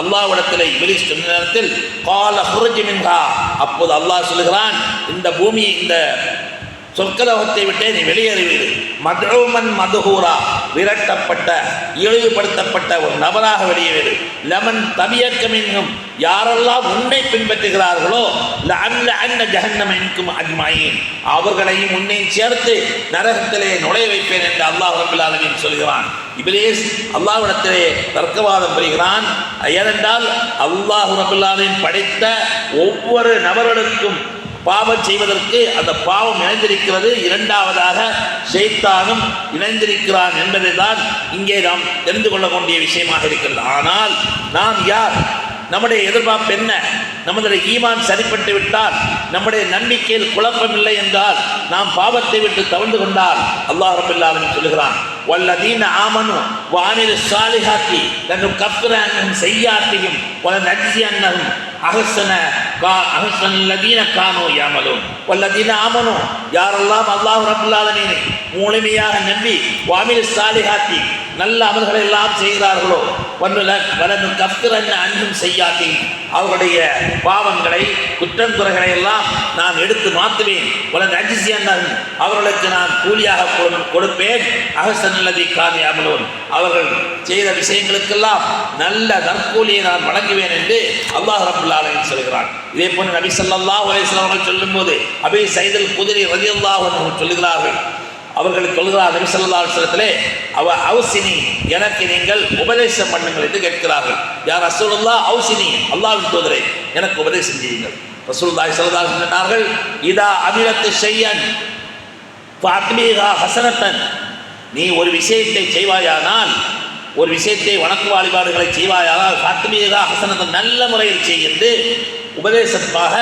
அல்லாஹ்விடத்தில் இப்லீஸ் சொன்ன நேரத்தில் கால ஹுர்ஜ் மின்ஹா, அப்போது அல்லாஹ் சொல்லுகிறான், இந்த பூமியை இந்த சொற்கலோகத்தை விட்டே நீ வெளியேறிவிடு. மதுமன் மதுஹூரா, விரட்டப்பட்ட இழிவுபடுத்தப்பட்ட ஒரு நபராக வெளியேறு. லமன் தபியக்கமின்னும், யாரெல்லாம் உன்னை பின்பற்றுகிறார்களோ லஅன்ன ஜஹன்னம மின்கும் அஜ்மஈன், அவர்களையும் உன்னை சேர்த்து நரகத்திலே நுழைய வைப்பேன் என்று அல்லாஹ் ரப்பல் ஆலமீன் சொல்கிறான். இப்லீஸ் அல்லாஹ்விடத்திலே தர்க்கவாதம் புரிகிறான். ஏனென்றால் அல்லாஹ் ரப்பல் ஆலமீன் படைத்த ஒவ்வொரு நபர்களுக்கும் பாவம் செய்வதற்கு அந்த பாவம் இணைந்திருக்கிறது. இரண்டாவதாக ஷைத்தானும் இணைந்திருக்கிறான் என்பதை தான் இங்கே நாம் தெரிந்து கொள்ளக்கூடிய விஷயமாக இருக்கிறது. ஆனால் நாம் யார்? நம்முடைய எதிர்பார்ப்பு என்ன? நம்முடைய ஈமான் சரிப்பட்டு விட்டால், நம்முடைய நம்பிக்கையில் குழப்பமில்லை என்றால், நாம் பாவத்தை விட்டு தவிர்த்து கொண்டால் அல்லாஹ் ரப்பல் ஆலமீன் சொல்லுகிறான், வல்லதீன ஆமனு வஅமிலு ஸாலிஹாத்தி லனுகஃபிரு அன்ஹும் ஸய்யிஆத்திஹிம் வலனஜ்ஸியன்னஹும் அஹ்ஸனல்லதீன கானூ யஅமலூன். வல்லதீன ஆமனு, யாரெல்லாம் அல்லாஹ் ரப்பல் ஆலமீனை முழுமையாக நம்பி வஅமிலு ஸாலிஹாத்தி நல்ல அமல்களை எல்லாம் செய்கிறார்களோ வலனுகஃபிரு அன்ஹும் ஸய்யிஆத்திஹிம் அவர்களுடைய பாவங்களை குற்றங்குறைகளை எல்லாம் நான் எடுத்து மாற்றுவேன். வலனஜ்ஸியன்னஹும் அவர்களுக்கு நான் கூலியாக கொடுப்பேன். அஹ்ஸனல்லதீன கானூ யஅமலூன் அவர்கள் செய்த விஷயங்களுக்கெல்லாம் நல்ல நற்கூலியை நான் வழங்குவேன் என்று அல்லாஹ் ரப்பல் ஆலமீன் சொல்கிறான். இதே போன்று நபி ஸல்லல்லாஹு அலைஹி வஸல்லம் அவர்கள் சொல்லும்போது அபீ ஸயீத் அல் குத்ரி ரலியல்லாஹு அன்ஹு சொல்லுகிறார்கள், அவர்கள் சொல்கிறார் நபி ஸல்லல்லாஹு அலைஹி வஸல்லத்திலே அவுசினி எனக்கு நீங்கள் உபதேசம் பண்ணுங்கள் என்று கேட்கிறார்கள். யா ரசூலுல்லாஹ் அவுசினி, அல்லாஹ்வின் தூதரே எனக்கு உபதேசம் செய்யுங்கள். ரசூலுல்லாஹி ஸல்லல்லாஹு அலைஹி வஸல்லம் சொன்னார்கள், இதா அமிலத்து ஷையன் ஃபஅத்மிஹா ஹஸனத்தன், நீ ஒரு விஷயத்தை செய்வாயானால், ஒரு விஷயத்தை வணக்க வழிபாடுகளை செய்வாயானால் ஃபஅத்மிஹா ஹஸனத்தன் நல்ல முறையில் செய்து உபதேசமாக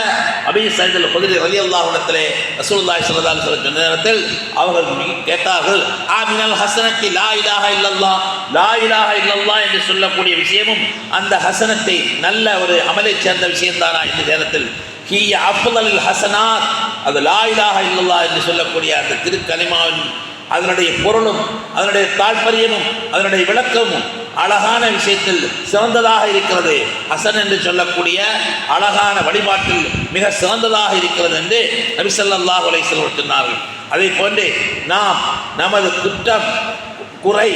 அபீ ஸயீத் அல் குத்ரி ரலியல்லாஹு அன்ஹு ரசூலுல்லாஹி ஸல்லல்லாஹு அலைஹி வஸல்லம் நேரத்தில் அவர்கள் கேட்டார்கள், ஆமினல் ஹஸனத்தி லா இலாஹா இல்லல்லாஹ், லா இலாஹா இல்லல்லாஹ் என்று சொல்லக்கூடிய விஷயமும் அந்த ஹஸனத்தை நல்ல ஒரு அமலை சேர்ந்த விஷயம்தானா என்ற நேரத்தில் ஹிய அஃதலுல் ஹஸனாத், அது லா இலாஹா இல்லல்லாஹ் என்று சொல்லக்கூடிய அந்த திருக்கலிமாவின் அதனுடைய பொருளும் அதனுடைய தாற்பயமும் அதனுடைய விளக்கமும் அழகான விஷயத்தில் சிறந்ததாக இருக்கிறது. ஹசன் என்று சொல்லக்கூடிய அழகான வழிபாட்டில் மிக சிறந்ததாக இருக்கிறது என்று நபி ஸல்லல்லாஹு அலைஹி வஸல்லம் சொன்னார்கள். அதே போன்று நாம் நமது குற்றம் குறை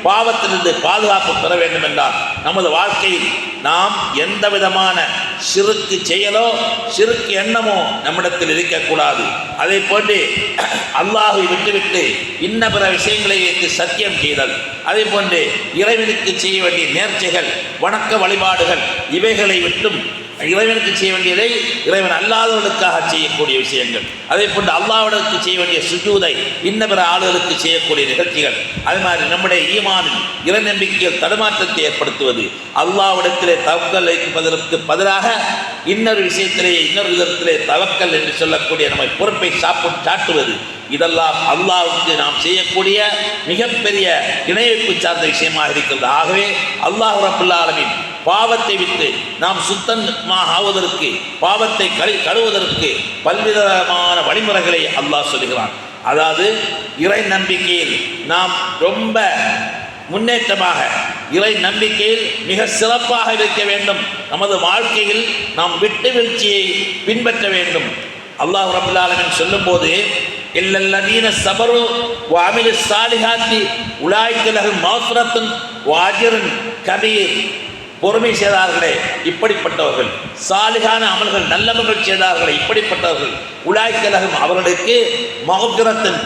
பாவத்திலிருந்து பாதுகாப்பு பெற வேண்டும் என்றால் நமது வாழ்க்கையில் நாம் எந்த விதமான சிறுக்கு செயலோ சிறுக்கு எண்ணமோ நம்மிடத்தில் இருக்கக்கூடாது. அதே போன்று அல்லாஹை விட்டுவிட்டு இன்ன பிற விஷயங்களை வைத்து சத்தியம் செய்தல், அதே போன்று இறைவனுக்கு செய்ய வேண்டிய நேர்ச்சைகள் வணக்க வழிபாடுகள் இவைகளை விட்டும் இறைவனுக்கு செய்ய வேண்டியதை இறைவன் அல்லாதவர்களுக்காக செய்யக்கூடிய விஷயங்கள், அதே போன்று அல்லாஹ்விற்கு செய்ய வேண்டிய சுஜூதை இன்ன பிற ஆளுகளுக்கு செய்யக்கூடிய நிகழ்ச்சிகள், அது மாதிரி நம்முடைய ஈமானில் இறை நம்பிக்கையில் தடுமாற்றத்தை ஏற்படுத்துவது, அல்லாஹ்விடத்திலே தவக்கல் வைப்பதற்கு பதிலாக இன்னொரு விஷயத்திலே இன்னொரு விதத்திலே தவக்கல் என்று சொல்லக்கூடிய நம்மை பொறுப்பை சாட்டுவது, இதெல்லாம் அல்லாஹ்வுக்கு நாம் செய்யக்கூடிய மிகப்பெரிய இணைப்பு சார்ந்த விஷயமாக இருக்கிறது. ஆகவே அல்லாஹ் ரப்பல் ஆலமீன் பாவத்தை விட்டு நாம் சுத்தமாக ஆவதற்கு பாவத்தை கழுவுவதற்கு பல்விதமான வழிமுறைகளை அல்லாஹ் சொல்கிறான். அதாவது இறை நம்பிக்கையில் நாம் ரொம்ப முன்னேற்றமாக இறை நம்பிக்கையில் மிக சிறப்பாக இருக்க வேண்டும். நமது வாழ்க்கையில் நாம் விட்டு வீழ்ச்சியை பின்பற்ற வேண்டும். அல்லாஹ் ரப்பல் ஆலமீன் சொல்லும்போது இல்லல்லதீன ஸபரு வ அமிலு ஸாலிஹாத்தி உலாயிக லஹும் மஃஃபிரத்துன் வ அஜ்ருன் கபீர், பொறுமை செய்தார்களே இப்படிப்பட்டவர்கள், சாலிகான அமல்கள் நல்லவர்கள் செய்தார்களே இப்படிப்பட்டவர்கள், உலாயிக லஹும் அவர்களுக்கு மஃபிரத்துன்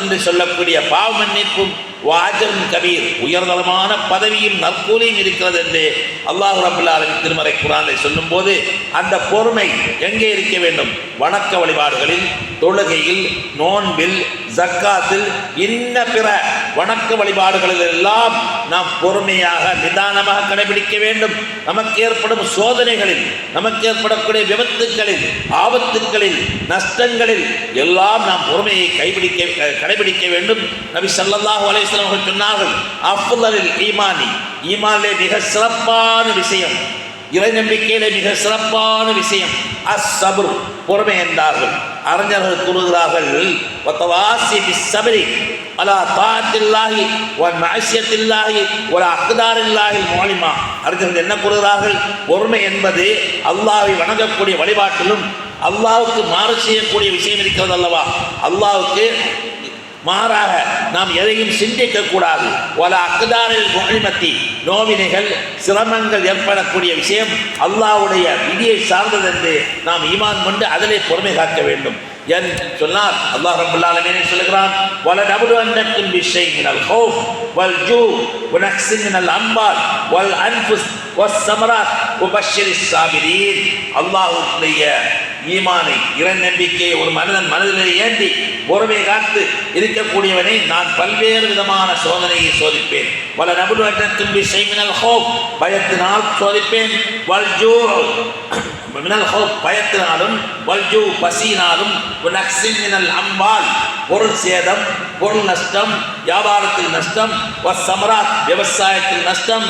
என்று சொல்லக்கூடிய பாவ மன்னிப்பும் வாஜரும் கபீர் உயர்தரமான பதவியும் நற்கூலியும் இருக்கிறது என்று அல்லாஹ் ரப்பல் ஆலமீன் திருமறை குர்ஆனில் சொல்லும்போது அந்த பொறுமை எங்கே இருக்க வேண்டும்? வணக்க வழிபாடுகளில், தொழுகையில், நோன்பில், ஜக்காத்தில், இன்ன பிற வணக்க வழிபாடுகளில் எல்லாம் நாம் பொறுமையாக நிதானமாக கடைபிடிக்க வேண்டும். நமக்கு ஏற்படும் சோதனைகளில், நமக்கு ஏற்படக்கூடிய விபத்துக்களில், ஆபத்துக்களில், நஷ்டங்களில் எல்லாம் நாம் பொறுமையை கடைபிடிக்க வேண்டும். நபி ஸல்லல்லாஹு அலைஹி வஸல்லம் அவர்கள் சொன்னார்கள், அஃதலுல் ஈமானி, ஈமானிலே மிக சிறப்பான விஷயம், இறை நம்பிக்கையிலே மிக சிறப்பான விஷயம் அஸ்ஸப்ர், பொறுமை என்றார்கள். அறிஞர்கள் கூறுகிறார்கள், வத்தவாசி பிஸ்ஸப்ரி அலா தாஅத்தில்லாஹி வ மஅசியத்தில்லாஹி வ அக்தாரில்லாஹில் முஅலிமா. அறிஞர்கள் என்ன கூறுகிறார்கள்? பொறுமை என்பது அல்லாஹ்வை வணங்கக்கூடிய வழிபாட்டிலும் அல்லாஹ்வுக்கு மாறு செய்யக்கூடிய விஷயம் இருக்கிறது அல்லவா, அல்லாஹ்வுக்கு மாறாக நாம் எதையும் சிந்திக்க கூடாது. வல அக்தாரில் முஹிமத்தி, நோவினைகள் சிரமங்கள் ஏற்படக்கூடிய விஷயம் அல்லாஹ்வுடைய விதியை சார்ந்தது என்று நாம் ஈமான் கொண்டு அதிலே பொறுமை காக்க வேண்டும் என்று சொன்னார். அல்லாஹ் ரப்பல் ஆலமீன் சொல்கிறான், வல நபுலுவன்னக்கும் பிஷைஇன் மினல் ஹௌஃப் வல் ஜூ வ நக்ஸின் மினல் அம்வால் வல் அன்ஃபுஸ் வஸ் ஸமராத் வ பஷ்ஷிரிஸ் ஸாபிரீன். அல்லாஹ்வுடைய ஈமானை, இறை நம்பிக்கையை ஒரு மனிதன் மனதிலே ஏந்தி பொறுமை காத்து இருக்கக்கூடியவனை நான் பல்வேறு விதமான சோதனையை சோதிப்பேன். வல நபுலுவன்னக்கும் பிஷைஇன் மினல் ஹௌஃப், பயத்தினால் சோதிப்பேன், வல் ஜூ மினல் ஹௌஃப் பயத்தினாலும், வல் ஜூ பசியினாலும், வ நக்ஸின் மினல் அம்வால் பொருள் சேதம், பொருள் நஷ்டம், வியாபாரத்தில் நஷ்டம், சமராத் விவசாயத்தில் நஷ்டம்,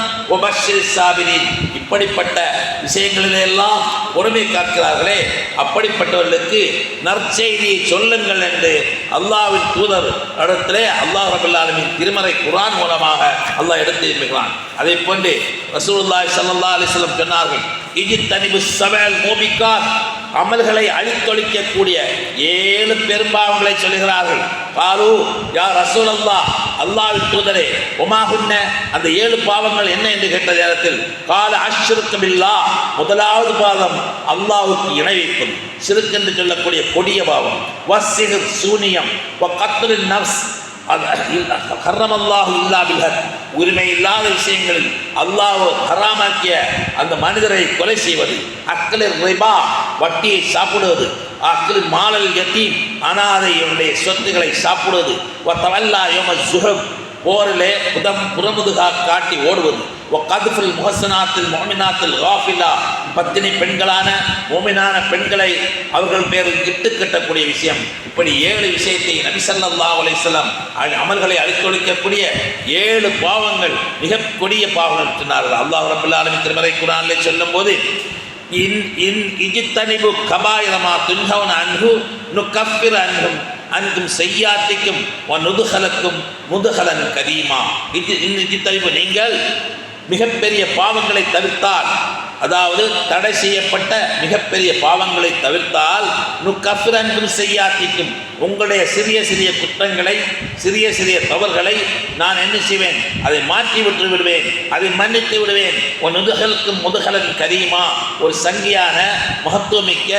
சாபிரின் இப்படிப்பட்ட விஷயங்களிலெல்லாம் பொறுமை காக்கிறார்களே, அப்படிப்பட்டவர்களுக்கு நற்செய்தியை சொல்லுங்கள் என்று அல்லாஹ்வின் தூதர் இடத்திலே அல்லாஹ் ரப்பல் ஆலமீன் திருமறை குர்ஆன் மூலமாக அல்லாஹ் எடுத்து இருக்கிறான். அதை போன்று ரசூலுல்லாஹி ஸல்லல்லாஹு அலைஹி வஸல்லம் சொன்னார்கள், இஜ்தனிபு ஸபல் மூபிகாத், அமல்களை அழித்தொழிக்கக்கூடிய 7 பெரும்பாவங்களை சொல்கிறார்கள். பாலு யா ரசூலல்லாஹ், அல்லாஹ்வின் தூதரே, உமாஹுன்ன, அந்த 7 பாவங்கள் என்ன என்று கேட்ட நேரத்தில் கால அஷ்ருக்கு பில்லாஹ், முதலாவது பாவம் அல்லாஹ்வுக்கு இணை வைப்பது, ஷிர்க் என்று சொல்லக்கூடிய கொடிய பாவம். வஸ்ஸிஹர், சூனியம். வகத்லுன் நஃப்ஸ், ஹர்ரமல்லாஹு இல்லா பில்ஹக், உரிமை இல்லாத விஷயங்களில் அல்லாஹ் ஹராமாக்கிய அந்த மனிதரை கொலை செய்வது. அக்லிர் ரிபா, வட்டியை சாப்பிடுவது. அக்லில் மாலல் யதீம், அனாதையுடைய சொத்துக்களை சாப்பிடுவது. வதவல்லா யௌம ஸுஹப், போரிலே புறமுதுகா காட்டி ஓடுவது. கதுஃபுல் முஹஸனாத்தில் முஃமினாத்தில் காஃபிலா, பத்தினி பெண்களான முஃமினான பெண்களை அவர்கள் பேரில் இட்டு கட்டக்கூடிய விஷயம். இப்படி 7 விஷயத்தை நபி ஸல்லல்லாஹு அலைஹி வஸல்லம் அமல்களை அழித்தொழிக்கக்கூடிய 7 பாவங்கள் மிக கொடிய பாவங்கள் சொன்னார்கள். அல்லாஹ் ரப்பல் ஆலமீன் திருமறை குர்ஆனிலே சொல்லும்போது, இஜ்தனிபு கபாயிரமா துன்ஹவுன அன்ஹு நுகஃபிர் அன்கும் செய்யாத்திக்கும் நுதுகலக்கும் முதுகலன் கரீமா. இஜ்தனிபு, நீங்கள் மிகப்பெரிய பாவங்களை தவிர்த்தால், அதாவது தடை செய்யப்பட்ட மிகப்பெரிய பாவங்களை தவிர்த்தால், நுகஃபிர் அன்கும் செய்யாத்திக்கும், உங்களுடைய சிறிய சிறிய குற்றங்களை, சிறிய சிறிய தவறுகளை நான் என்ன செய்வேன், அதை மாற்றி விட்டு விடுவேன், அதை மன்னித்து விடுவேன். உன் முதுகலுக்கும் முதுகலன் கரீமா, ஒரு சங்கியான மகத்துவமிக்க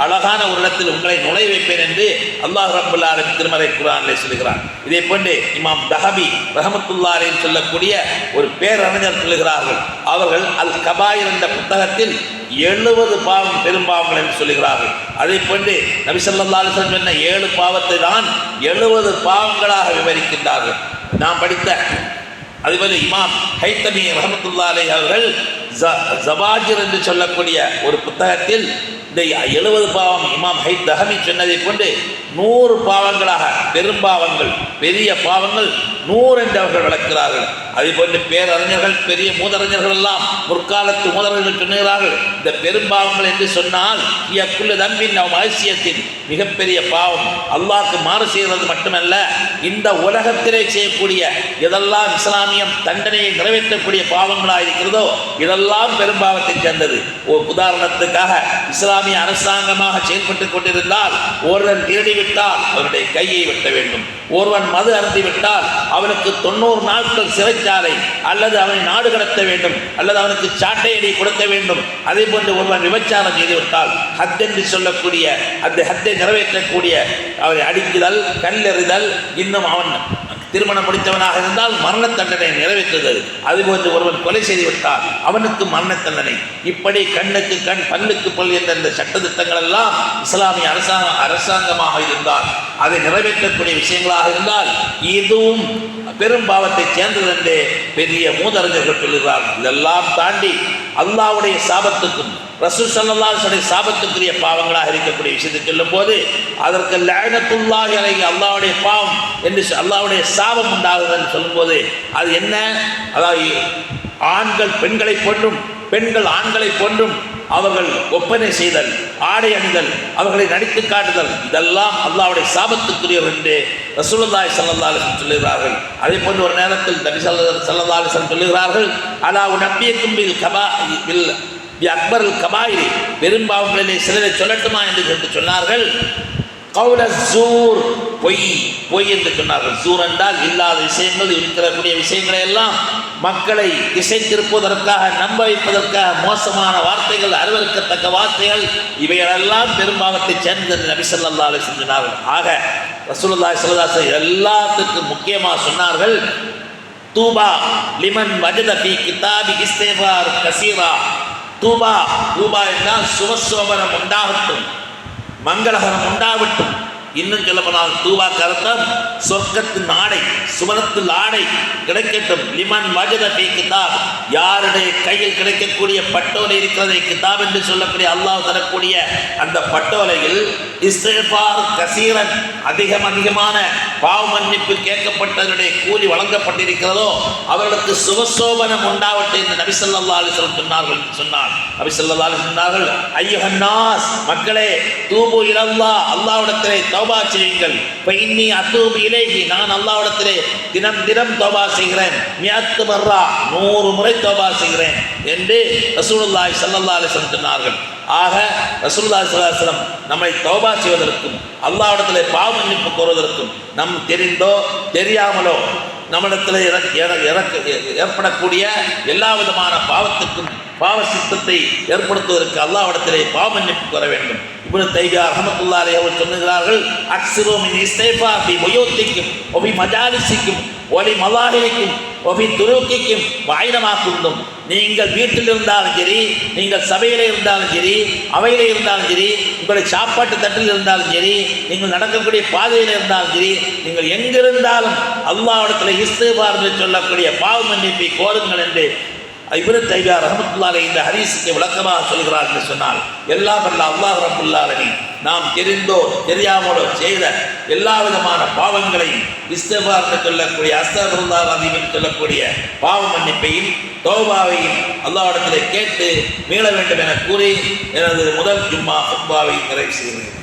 அழகான ஒரு இடத்தில் உங்களை நுழை வைப்பேன் என்று அல்லாஹ் ரப்பல் ஆலமீன் திருமறை குர்ஆனிலே சொல்கிறார். இதே போன்று இமாம் தஹபி ரஹமத்துல்லாஹி அலைஹி சொல்லக்கூடிய ஒரு பேரறிஞர் சொல்கிறார்கள். அவர்கள் அல் கபாயிர் என்ற புத்தகத்தில் 70 பாவம் பெரும்பாவங்கள் என்று சொல்லுகிறார்கள். அதை போன்று நபி ஸல்லல்லாஹு அலைஹி வஸல்லம் சொன்ன 7 பாவத்தை தான் 70 பாவங்களாக விவரிக்கின்றார்கள். நாம் படித்த அதுபோல இமாம் ஹைத்தமி ரஹமத்துல்லாஹி அலைஹி அவர்கள் ஜவாஜிர் என்று சொல்லக்கூடிய ஒரு புத்தகத்தில் இந்த 70 பாவம் இமாம் தஹமி சொன்னதை கொண்டு 100 பாவங்களாக, பெரும்பாவங்கள், பெரிய பாவங்கள் 100 என்று அவர்கள் விளக்கிறார்கள். அதே போன்று பேரறிஞர்கள், பெரிய மூதறிஞர்கள் எல்லாம், முற்காலத்து மூதறிஞர்கள் சொன்னார்கள், இந்த பெரும்பாவங்கள் என்று சொன்னால் தம்பின் அவசியத்தின் மிகப்பெரிய பாவம், அல்லாஹ்க்கு மாறு செய்கிறது மட்டுமல்ல, இந்த உலகத்திலே செய்யக்கூடிய எதெல்லாம் இஸ்லாமியம் தண்டனையை நிறைவேற்றக்கூடிய பாவங்களாக இருக்கிறதோ இதெல்லாம் பெரும்பாவத்தை சேர்ந்தது. உதாரணத்துக்காக, இஸ்லாமிய அரசாங்கமாக செயல்பட்டுக் கொண்டிருந்தால் ஒருவன் திருடிவிட்டால் அவருடைய கையை வெட்ட வேண்டும். ஒருவன் மது அருந்திவிட்டால் அவனுக்கு 90 நாட்கள் சிறைச்சாலை அல்லது அவனை நாடு கடத்த வேண்டும், அல்லது அவனுக்கு சாட்டையடி கொடுக்க வேண்டும். அதே போன்று ஒருவன் விபச்சாரம் செய்துவிட்டால் ஹத் என்று சொல்லக்கூடிய அந்த ஹத்தை நிறைவேற்றக்கூடிய அவரை அடிக்குதல், கல்லெறிதல், இன்னும் அவன் திருமணம் முடித்தவனாக இருந்தால் மரண தண்டனை நிறைவேற்றுதல். அதுபோன்று ஒருவன் கொலை செய்துவிட்டால் அவனுக்கு மரண தண்டனை. இப்படி கண்ணுக்கு கண், பல்லுக்கு பல் என்ற இந்த சட்டத்திட்டங்கள் எல்லாம் இஸ்லாமிய அரசாங்கமாக இருந்தால், அதை நிறைவேற்றக்கூடிய விஷயங்களாக இருந்தால் இதுவும் பெரும்பாவத்தை சேர்ந்தது என்று பெரிய மூதறிஞர்கள் சொல்கிறார்கள். இதெல்லாம் தாண்டி அல்லாஹ்வுடைய சாபத்துக்கும் ரசூல் ஸல்லல்லாஹு அலைஹி வஸல்லம் சாபத்துக்குரிய பாவங்களாக இருக்கக்கூடிய விஷயத்தை சொல்லும் போது அதற்கு லஅனத்துல்லாஹி அலைஹி, அல்லாஹ்வுடைய பாவம் என்று, அல்லாஹ்வுடைய சாபம் உண்டாகுது என்று சொல்லும்போது அது என்ன? அதாவது ஆண்கள் பெண்களை போன்றும் பெண்கள் ஆண்களை போன்றும் அவர்கள் ஒப்பனை செய்தல், ஆடை அணிதல், அவர்களை நடித்து காட்டுதல், இதெல்லாம் அல்லாஹ்வுடைய சாபத்துக்குரியவர் என்று ரசூலுல்லாஹி ஸல்லல்லாஹு அலைஹி வஸல்லம் சொல்லுகிறார்கள். அதே போன்று ஒரு நேரத்தில் நபி ஸல்லல்லாஹு அலைஹி வஸல்லம் சொல்லுகிறார்கள், அலா உனப்பியக்கும் பில் அக்பர் கபாயிரி, பெரும்பாவங்களிலே சிலரை சொல்லட்டுமா என்று சொன்னார்கள். கௌல ஜூர், பொய் என்று சொன்னார்கள். ஜூர் என்றால் இல்லாத விஷயங்கள், இருக்கக்கூடிய விஷயங்களை எல்லாம் மக்களை திசை திருப்புவதற்காக, நம்ப வைப்பதற்காக மோசமான வார்த்தைகள், அருவருக்கத்தக்க வார்த்தைகள், இவைகளெல்லாம் பெரும்பாவத்தை சேர்ந்தது நபி ஸல்லல்லாஹு அலைஹி வஸல்லம் சொன்னார்கள். ஆக ரசூலுல்லாஹி ஸல்லல்லாஹு அலைஹி வஸல்லம் எல்லாத்துக்கும் முக்கியமாக சொன்னார்கள், தூபா லிமன் வஜத ஃபீ கிதாபி இஸ்திஃபார் கஸீரா. தூபா, தூபா என்றால் சுபசோபனம் உண்டாகட்டும், மங்களகரம் உண்டாகட்டும், இன்னும் சொல்லப்போனால் தூபாக்கு அர்த்தம் சொர்க்கத்தின் ஆடை, சுவனத்தில் ஆடை கிடைக்கட்டும். லிமன் வஜத கிதாப், யாருடைய கையில் கிடைக்கக்கூடிய பட்டோலை இருக்கிறதை கிதாப் என்று சொல்லக்கூடிய அல்லாஹ் தரக்கூடிய அந்த பட்டோலையில் இஸ்திக்ஃபார் கசீரன், அதிகமான பாவ மன்னிப்பு கேட்கப்பட்டவருடைய கூலி வழங்கப்பட்டிருக்கிறதோ அவர்களுக்கு சுபசோபனம் உண்டாவட்டும் என்று நபி ஸல்லல்லாஹு அலைஹி வஸல்லம் சொன்னார். நபி ஸல்லல்லாஹு அலைஹி வஸல்லம் சொன்னார்கள், ஐயுஹன்னாஸ், மக்களே, தூபு இலல்லாஹ், அல்லாஹ்விடத்திலே தௌபா செய்யுங்கள். ஃபஇன்னி அதூபு இலைஹி, நான் அல்லாஹ்விடத்திலே தினம் தௌபா செய்கிறேன். மியத்து மர்ரா, 100 முறை தௌபா செய்கிறேன் என்று ரசூலுல்லாஹி ஸல்லல்லாஹு அலைஹி வஸல்லம் சொன்னார்கள். ஆக ரசூலுல்லாஹி ஸல்லல்லாஹு அலைஹி வஸல்லம் நம்மை தௌபா செய்வதற்கும் அல்லாஹ்விடத்திலே பாவ மன்னிப்பு கோருவதற்கும் நம் தெரிந்தோ தெரியாமலோ நம்மிடத்தில் ஏற்படக்கூடிய எல்லா விதமான பாவத்துக்கும் பாவ சித்தத்தை ஏற்படுத்துவதற்கு அல்லாஹ்விடத்திலே பாவ மன்னிப்பு கோர வேண்டும். இப்னு தைமியா ரஹ்மத்துல்லாஹி அலைஹி அவர்கள் சொல்லுகிறார்கள், அக்ஸிரு மின் இஸ்திக்ஃபார் ஃபி புயூத்திக்கும் வ ஃபி மஜாலிசிக்கும் வ லி மலாஹிக்கும் வ ஃபி துருக்கிக்கும் வ ஐனமா குந்தும். நீங்கள் வீட்டில் இருந்தாலும் சரி, நீங்கள் சபையில் இருந்தாலும் சரி, அவையில் இருந்தாலும் சரி, உங்களுடைய சாப்பாட்டு தட்டில் இருந்தாலும் சரி, நீங்கள் நடக்கக்கூடிய பாதையில் இருந்தாலும் சரி, நீங்கள் எங்கிருந்தாலும் அல்லாஹ்விடத்தில் இஸ்திக்ஃபார் என்று சொல்லக்கூடிய பாவ மன்னிப்பை கோருங்கள் என்று இப்னு தைமியா ரஹ்மத்துல்லாஹி அலைஹி இந்த ஹதீஸுக்கு விளக்கமாக சொல்கிறார் என்று சொன்னால், எல்லாம் வல்ல அல்லாஹ் ரப்புல் ஆலமீன் நாம் தெரிந்தோ தெரியாமலோ செய்த எல்லா விதமான பாவங்களையும் இஸ்திக்ஃபார் என்று சொல்லக்கூடிய அஸ்தக்ஃபிருல்லாஹ் அலீம் என்று சொல்லக்கூடிய பாவ மன்னிப்பையும் தௌபாவையும் அல்லாஹ்விடத்திலே கேட்டு மீள வேண்டும் என கூறி எனது முதல் ஜும்மா ஹுத்பாவை நிறைவு செய்கிறேன்.